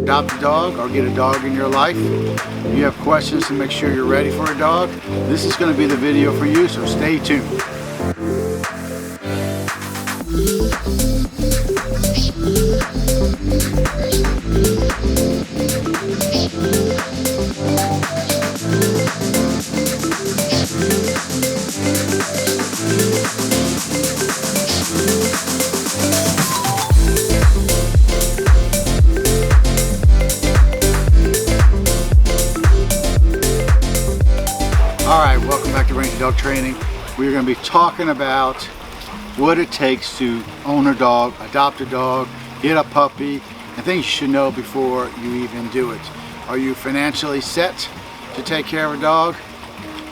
adopt a dog or get a dog in your life, you have questions to make sure you're ready for a dog, this is going to be the video for you, so stay tuned. Alright, welcome back to Ranger Dog Training. We're going to be talking about what it takes to own a dog, adopt a dog, get a puppy, and things you should know before you even do it. Are you financially set to take care of a dog?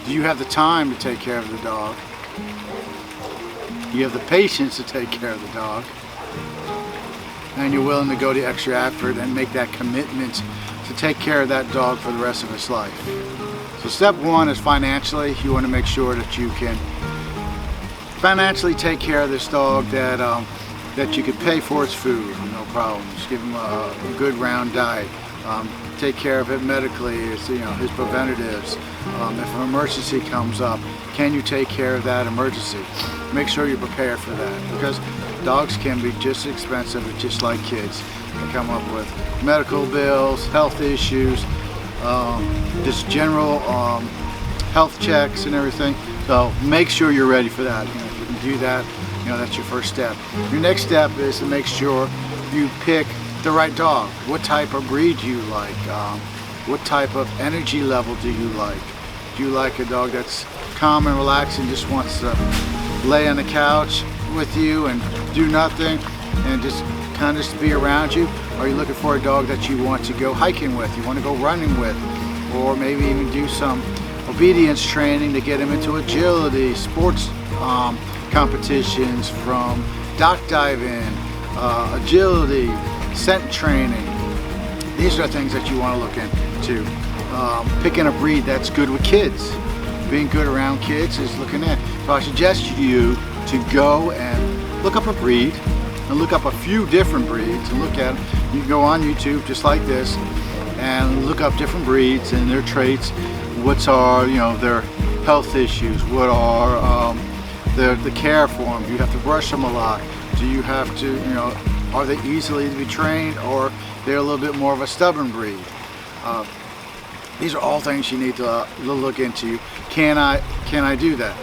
Do you have the time to take care of the dog? Do you have the patience to take care of the dog? And you're willing to go the extra effort and make that commitment to take care of that dog for the rest of its life. So step one is financially. You want to make sure that you can financially take care of this dog, that you could pay for its food, no problem. Just give him a good round diet. Take care of it medically, his preventatives. If an emergency comes up, can you take care of that emergency? Make sure you're prepared for that, because dogs can be just as expensive, just like kids. They come up with medical bills, health issues, just general health checks and everything. So make sure you're ready for that. If you can do that, that's your first step. Your next step is to make sure you pick the right dog. What type of breed do you like? What type of energy level do you like? Do you like a dog that's calm and relaxed and just wants to lay on the couch with you and do nothing and just kind of just be around you? Are you looking for a dog that you want to go hiking with, you want to go running with, or maybe even do some obedience training to get him into agility, sports competitions, from dock diving, agility, scent training? These are things that you want to look into. Picking a breed that's good with kids. Being good around kids is looking at. So I suggest you to go and look up a breed, and look up a few different breeds and look at them. You can go on YouTube just like this and look up different breeds and their traits. What are their health issues? What are the care for them? Do you have to brush them a lot? Do you have to, are they easily to be trained, or they're a little bit more of a stubborn breed? These are all things you need to look into. Can I do that?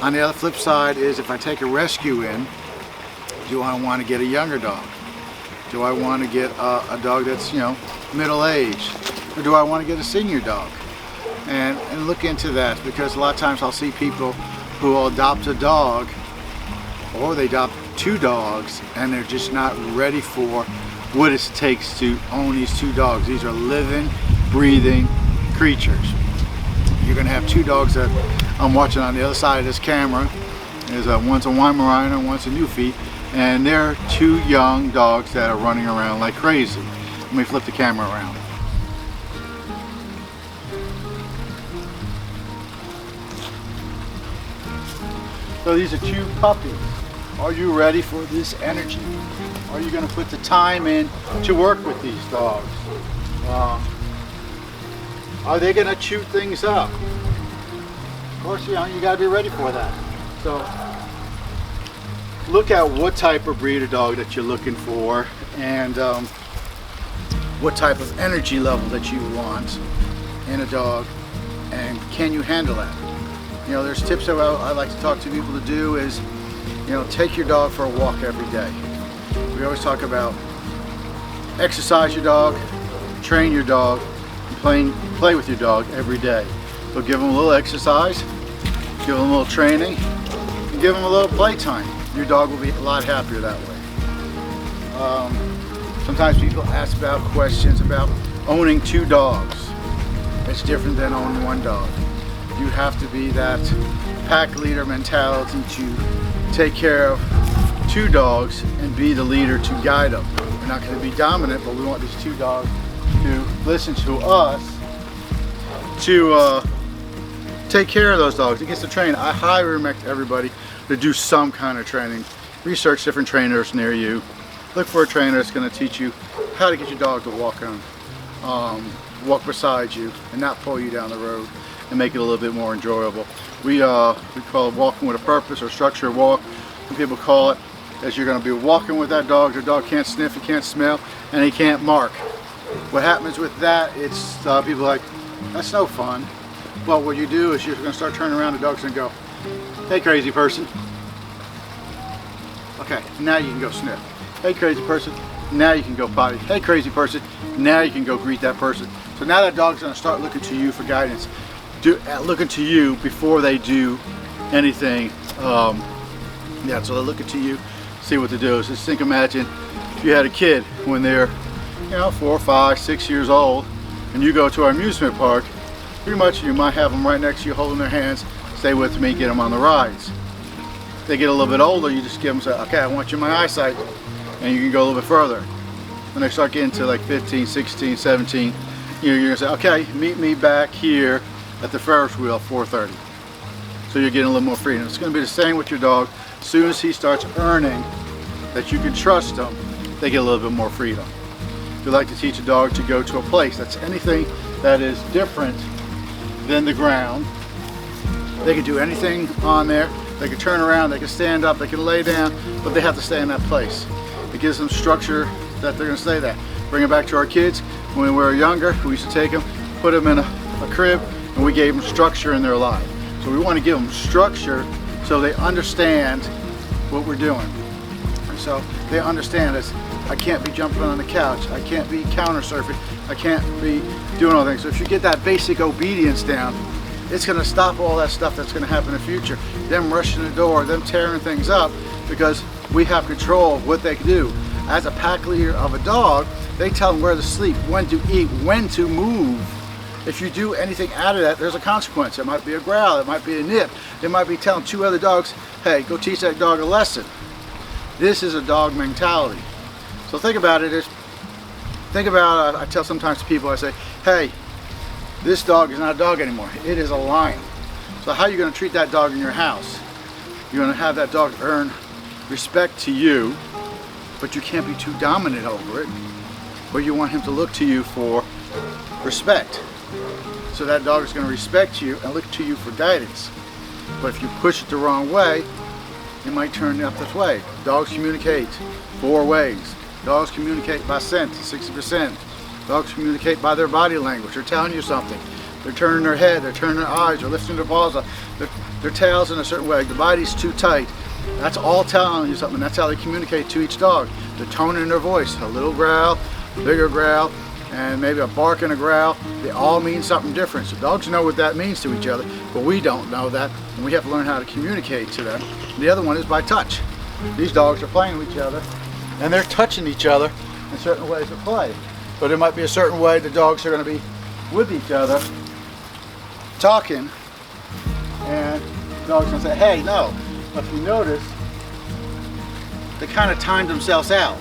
On the other flip side is, if I take a rescue in, do I want to get a younger dog? Do I want to get a dog that's middle-aged, or do I want to get a senior dog? And look into that, because a lot of times I'll see people who will adopt a dog, or they adopt two dogs, and they're just not ready for what it takes to own these two dogs. These are living, breathing creatures. You're going to have two dogs that I'm watching on the other side of this camera. One's a Weimaraner and one's a Newfie, and they're two young dogs that are running around like crazy. Let me flip the camera around. So these are two puppies. Are you ready for this energy? Are you going to put the time in to work with these dogs? Are they going to chew things up? Of course, you got to be ready for that. So look at what type of breed of dog that you're looking for, and what type of energy level that you want in a dog, and can you handle that? There's tips that I like to talk to people to do is, take your dog for a walk every day. We always talk about exercise your dog, train your dog, and play with your dog every day. So give them a little exercise, give them a little training, and give them a little playtime. Your dog will be a lot happier that way. Sometimes people ask about questions about owning two dogs. It's different than owning one dog. You have to be that pack leader mentality to take care of two dogs and be the leader to guide them. We're not going to be dominant, but we want these two dogs to listen to us, to take care of those dogs. It gets to train. I highly recommend everybody to do some kind of training. Research different trainers near you. Look for a trainer that's going to teach you how to get your dog to walk walk beside you and not pull you down the road, and make it a little bit more enjoyable. We call it walking with a purpose, or structured walk. Some people call it as you're going to be walking with that dog. The dog can't sniff, he can't smell, and he can't mark. What happens with that, it's people are like, that's no fun. Well, what you do is you're going to start turning around, the dog's going to go, hey crazy person. Okay, now you can go sniff. Hey crazy person, now you can go potty. Hey crazy person, now you can go greet that person. So now that dog's going to start looking to you for guidance, looking to you before they do anything. Yeah, so they're looking to you, see what to do. So just imagine if you had a kid when they're 4, 5, 6 years old, and you go to our amusement park. Pretty much you might have them right next to you holding their hands, stay with me, get them on the rides. If they get a little bit older, you just give them, say, okay, I want you in my eyesight, and you can go a little bit further. When they start getting to like 15, 16, 17, you're gonna say, okay, meet me back here at the Ferris wheel, 4:30. So you're getting a little more freedom. It's gonna be the same with your dog. As soon as he starts earning that you can trust him, they get a little bit more freedom. If you like to teach a dog to go to a place that's anything that is different than the ground, they can do anything on there. They can turn around, they can stand up, they can lay down, but they have to stay in that place. It gives them structure that they're going to stay there. Bring it back to our kids. When we were younger, we used to take them, put them in a crib, and we gave them structure in their life. So we want to give them structure so they understand what we're doing. And so they understand this. I can't be jumping on the couch. I can't be counter surfing. I can't be doing all things. So if you get that basic obedience down, it's going to stop all that stuff that's going to happen in the future. Them rushing the door, them tearing things up, because we have control of what they can do. As a pack leader of a dog, they tell them where to sleep, when to eat, when to move. If you do anything out of that, there's a consequence. It might be a growl, it might be a nip. They might be telling 2 other dogs, hey, go teach that dog a lesson. This is a dog mentality. So think about it. I tell sometimes people, I say, hey, this dog is not a dog anymore. It is a lion. So how are you going to treat that dog in your house? You're going to have that dog earn respect to you, but you can't be too dominant over it. But you want him to look to you for respect. So that dog is going to respect you and look to you for guidance. But if you push it the wrong way, it might turn up this way. Dogs communicate 4 ways. Dogs communicate by scent, 60%. Dogs communicate by their body language. They're telling you something. They're turning their head, they're turning their eyes, they're lifting their paws up. Their tail's in a certain way. The body's too tight. That's all telling you something. That's how they communicate to each dog. The tone in their voice, a little growl, bigger growl, and maybe a bark and a growl. They all mean something different. So dogs know what that means to each other, but we don't know that, and we have to learn how to communicate to them. The other one is by touch. These dogs are playing with each other, and they're touching each other in certain ways of play. So there might be a certain way the dogs are going to be with each other, talking, and the dog's going to say, hey, no. But if you notice, they kind of time themselves out,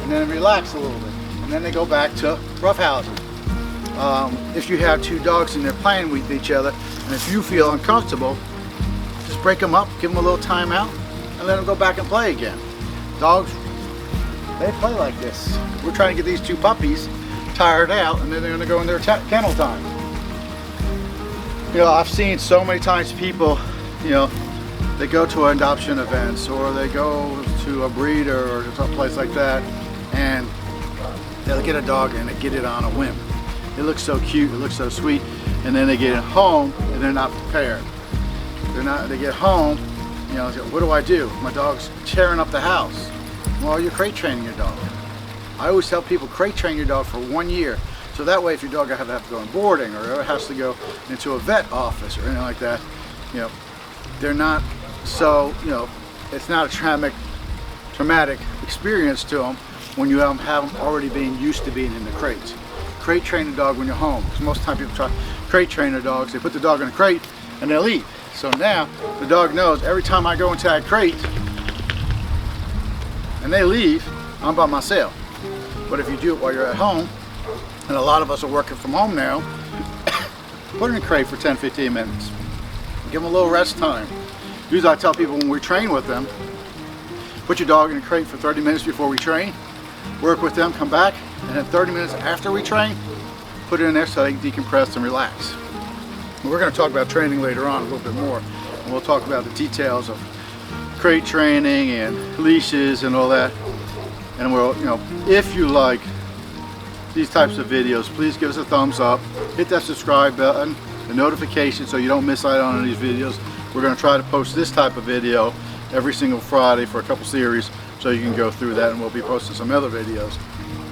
and then relax a little bit, and then they go back to roughhousing. If you have 2 dogs and they're playing with each other, and if you feel uncomfortable, just break them up, give them a little time out, and let them go back and play again. Dogs, they play like this. We're trying to get these 2 puppies tired out, and then they're going to go in their kennel time. I've seen so many times people, they go to adoption events, or they go to a breeder or some place like that, and they'll get a dog and they get it on a whim. It looks so cute, it looks so sweet, and then they get it home and they're not prepared. They get home, what do I do? My dog's tearing up the house. Well, you're crate training your dog. I always tell people, crate train your dog for 1 year. So that way, if your dog has to go on boarding, or has to go into a vet office or anything like that, they're not so, it's not a traumatic experience to them when you have them already being used to being in the crates. Crate train a dog when you're home, because most of the time people try crate train their dogs. They put the dog in a crate and they leave. So now the dog knows every time I go into that crate and they leave, I'm by myself. But if you do it while you're at home, and a lot of us are working from home now, put it in a crate for 10-15 minutes. Give them a little rest time. Usually I tell people when we train with them, put your dog in a crate for 30 minutes before we train, work with them, come back, and then 30 minutes after we train, put it in there so they can decompress and relax. And we're going to talk about training later on a little bit more, and we'll talk about the details of crate training and leashes and all that. And we'll, if you like these types of videos, please give us a thumbs up, hit that subscribe button, the notification, so you don't miss out on any of these videos. We're going to try to post this type of video every single Friday for a couple series, so you can go through that, and we'll be posting some other videos.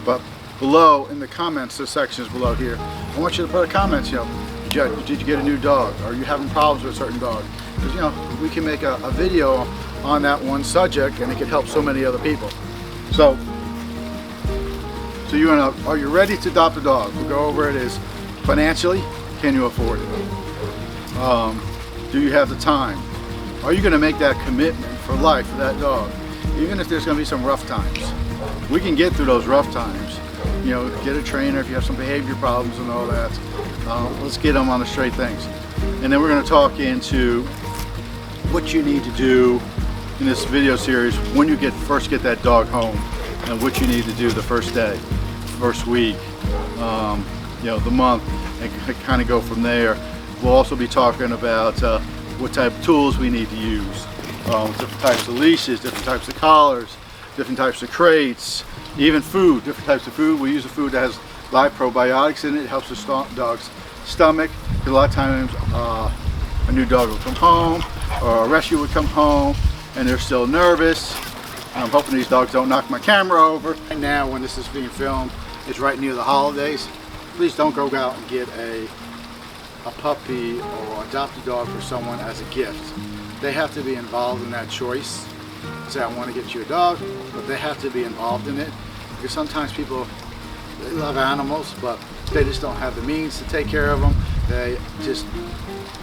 But below in the comments, the sections below here, I want you to put a comments, did you get a new dog? Are you having problems with a certain dog? Because we can make a video on that one subject, and it can help so many other people. So are you ready to adopt a dog? We'll go over it. Is financially, can you afford it? Do you have the time? Are you going to make that commitment for life for that dog? Even if there's going to be some rough times, we can get through those rough times. Get a trainer if you have some behavior problems and all that. Let's get them on the straight things. And then we're going to talk into what you need to do in this video series when you first get that dog home, and what you need to do the first day, first week, the month, and kind of go from there. We'll also be talking about what type of tools we need to use, different types of leashes, different types of collars, different types of crates, even food, different types of food. We use a food that has live probiotics in it. It helps the dog's stomach, because a lot of times a new dog will come home, or a rescue would come home, and they're still nervous. I'm hoping these dogs don't knock my camera over. Right now, when this is being filmed, it's right near the holidays. Please don't go out and get a puppy or adopt a dog for someone as a gift. They have to be involved in that choice. Say, I want to get you a dog, but they have to be involved in it, because sometimes people, they love animals, but they just don't have the means to take care of them. They just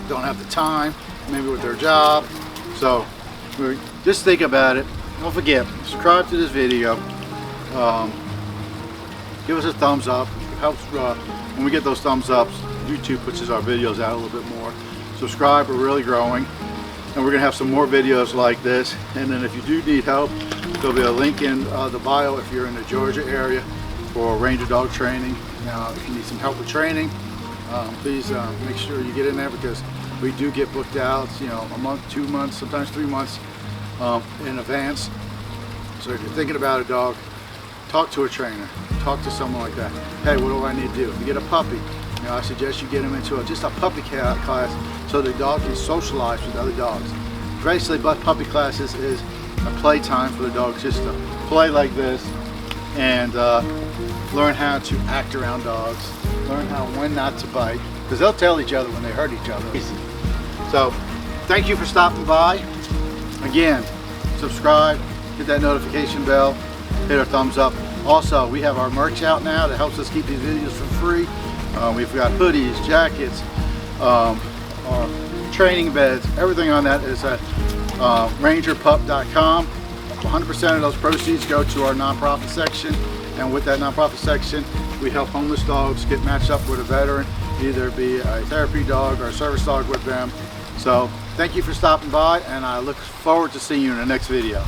don't have the time, maybe with their job. So just think about it. Don't forget, subscribe to this video. Give us a thumbs up. It helps when we get those thumbs ups. YouTube pushes our videos out a little bit more. Subscribe, we're really growing. And we're going to have some more videos like this. And then if you do need help, there'll be a link in the bio if you're in the Georgia area for Ranger dog training. Now, if you need some help with training, please make sure you get in there, because we do get booked out, a month, 2 months, sometimes 3 months in advance. So if you're thinking about a dog, talk to a trainer, talk to someone like that. Hey, what do I need to do? If you get a puppy, I suggest you get them into just a puppy class, so the dog can socialize with other dogs. Basically, puppy classes is a play time for the dogs, just to play like this and learn how to act around dogs, learn when not to bite, because they'll tell each other when they hurt each other. So thank you for stopping by. Again, subscribe, hit that notification bell, hit our thumbs up. Also, we have our merch out now that helps us keep these videos for free. We've got hoodies, jackets, our training beds, everything on that is at rangerpup.com. 100% of those proceeds go to our nonprofit section, and with that nonprofit section, we help homeless dogs get matched up with a veteran, either be a therapy dog or a service dog with them. So thank you for stopping by, and I look forward to seeing you in the next video.